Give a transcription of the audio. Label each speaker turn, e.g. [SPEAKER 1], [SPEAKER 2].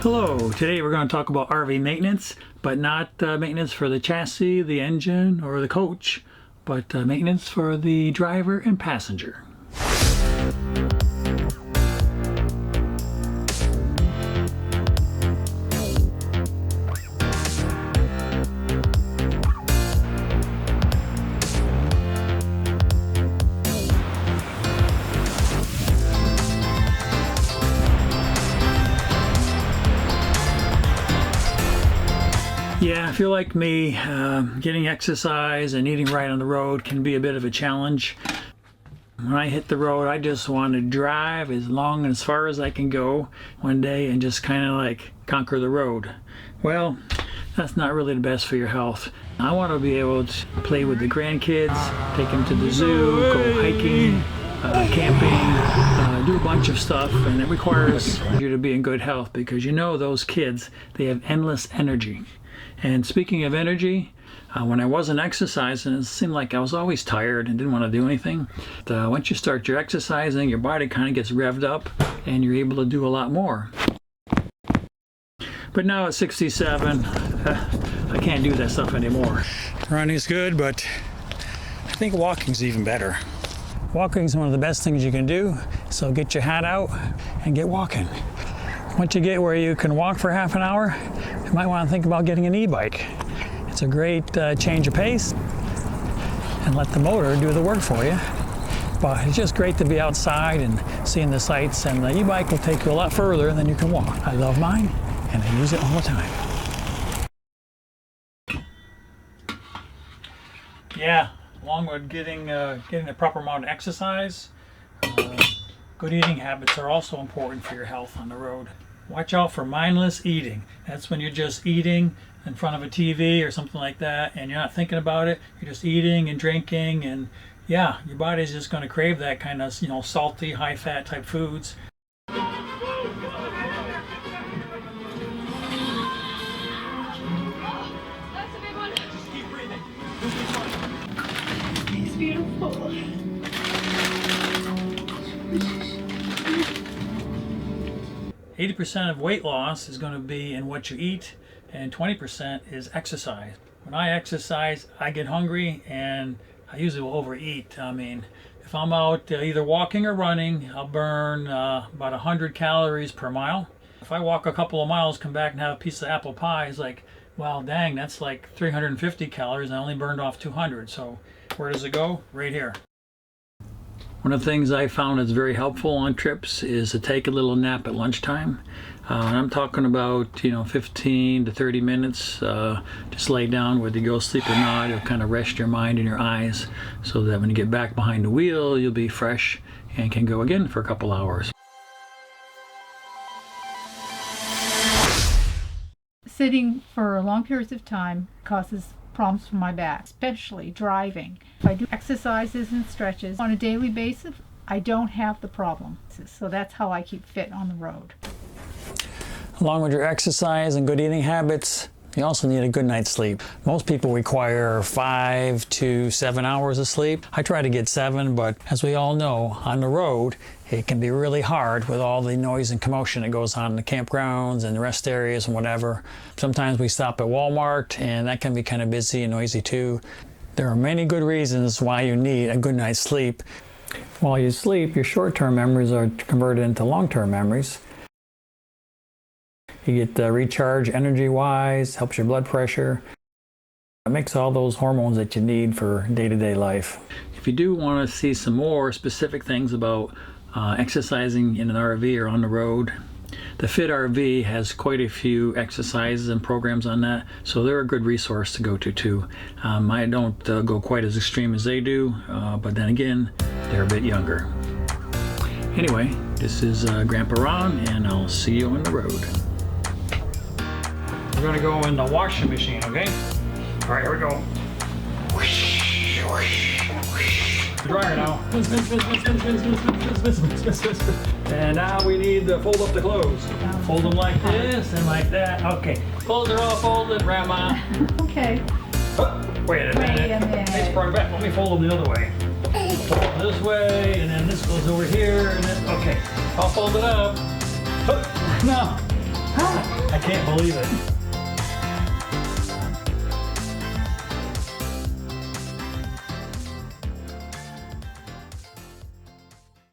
[SPEAKER 1] Hello, today we're going to talk about RV maintenance, but not maintenance for the chassis, the engine, or the coach, but maintenance for the driver and passenger. Yeah, if you're like me, getting exercise and eating right on the road can be a bit of a challenge. When I hit the road, I just want to drive as long and as far as I can go one day and just kind of like conquer the road. Well, that's not really the best for your health. I want to be able to play with the grandkids, take them to the zoo, go hiking, camping, do a bunch of stuff, and it requires you to be in good health because you know those kids, they have endless energy. And speaking of energy, when I wasn't exercising, it seemed like I was always tired and didn't want to do anything. Once you start your exercising, your body kind of gets revved up and you're able to do a lot more. But now at 67, I can't do that stuff anymore. Running's good, but I think walking's even better. Walking's one of the best things you can do, so get your hat out and get walking. Once you get where you can walk for half an hour, you might want to think about getting an e-bike. It's a great change of pace and let the motor do the work for you. But it's just great to be outside and seeing the sights, and the e-bike will take you a lot further than you can walk. I love mine and I use it all the time. Yeah, along with getting the proper amount of exercise, good eating habits are also important for your health on the road. Watch out for mindless eating. That's when you're just eating in front of a TV or something like that and you're not thinking about it. You're just eating and drinking, and yeah, your body's just going to crave that kind of, salty, high-fat type foods.
[SPEAKER 2] That's a big one.
[SPEAKER 1] Just keep breathing.
[SPEAKER 2] It's beautiful.
[SPEAKER 1] 80% of weight loss is going to be in what you eat, and 20% is exercise. When I exercise, I get hungry and I usually will overeat. I mean, if I'm out either walking or running, I'll burn about 100 calories per mile. If I walk a couple of miles, come back and have a piece of apple pie, it's like, well, dang, that's like 350 calories and I only burned off 200. So where does it go? Right here. One of the things I found that's very helpful on trips is to take a little nap at lunchtime. And I'm talking about 15 to 30 minutes. Just lay down, whether you go to sleep or not. It'll kind of rest your mind and your eyes so that when you get back behind the wheel, you'll be fresh and can go again for a couple hours.
[SPEAKER 3] Sitting for long periods of time causes problems for my back, especially driving. If I do exercises and stretches on a daily basis, I don't have the problem. So that's how I keep fit on the road.
[SPEAKER 1] Along with your exercise and good eating habits, you also need a good night's sleep. Most people require 5 to 7 hours of sleep. I try to get 7, but as we all know, on the road, it can be really hard with all the noise and commotion that goes on in the campgrounds and the rest areas and whatever. Sometimes we stop at Walmart and that can be kind of busy and noisy too. There are many good reasons why you need a good night's sleep. While you sleep, your short-term memories are converted into long-term memories. You get recharge energy-wise, helps your blood pressure. It makes all those hormones that you need for day-to-day life. If you do want to see some more specific things about exercising in an RV or on the road, the Fit RV has quite a few exercises and programs on that, so they're a good resource to go to too. I don't go quite as extreme as they do, but then again, they're a bit younger. Anyway, this is Grandpa Ron, and I'll see you on the road. We're going to go in the washing machine, okay? All right, here we go. Whoosh, whoosh, whoosh. Dryer now. And now we need to fold up the clothes. Fold them like this and like that. Okay, clothes are all folded, Grandma.
[SPEAKER 3] Okay.
[SPEAKER 1] Oh, wait a minute. Nice part back. Let me fold them the other way. Fold this way, and then this goes over here, and then, okay. I'll fold it up. Oh, no. I can't believe it.